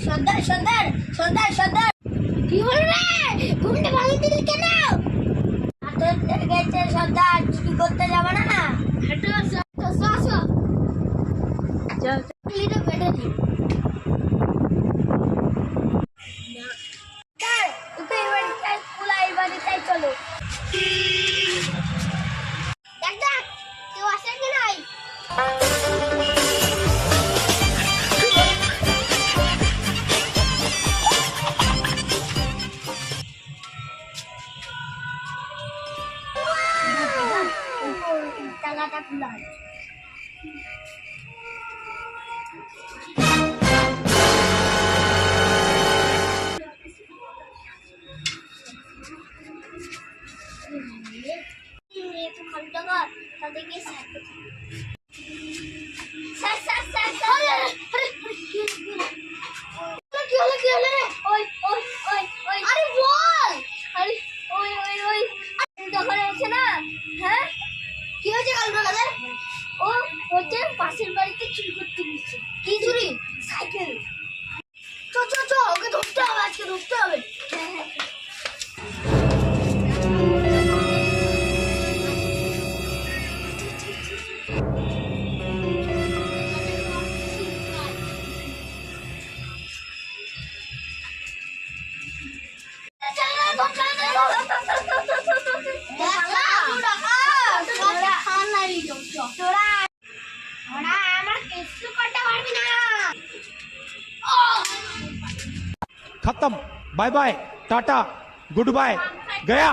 সর্দার সর্দার সর্দার সর্দার কি হলো রে? ঘুমটা ভাঙি দিলি কেন? হাতের গেছে সর্দার, চুরি করতে যাবে না না? হাঁটো আসো আসো চল লিটা বেড়ে দি স্যার, তুই এবার কুলাই বাড়িতে চলো। দেখ দেখ কেউ আসে কি নাই? টাকাটা কুলাই তাদেরকে স্যার স্যার স্যার কি হলো রে? ওই ওই ওই ওই আরে বল। আরে ওই ওই ওই দোকানে আছে না? হ্যাঁ কি হয়েছে কাল বেলাতে? ও হচ্ছে পাশের বাড়িতে চুরি করতে গেছে। কি চুরি? সাইকেল। চ চ চ ওকে ধরতে হবে, আজকে ধরতে হবে। হ্যাঁ হ্যাঁ खत्म। बाय बाय, टाटा, गुड बाय, गया।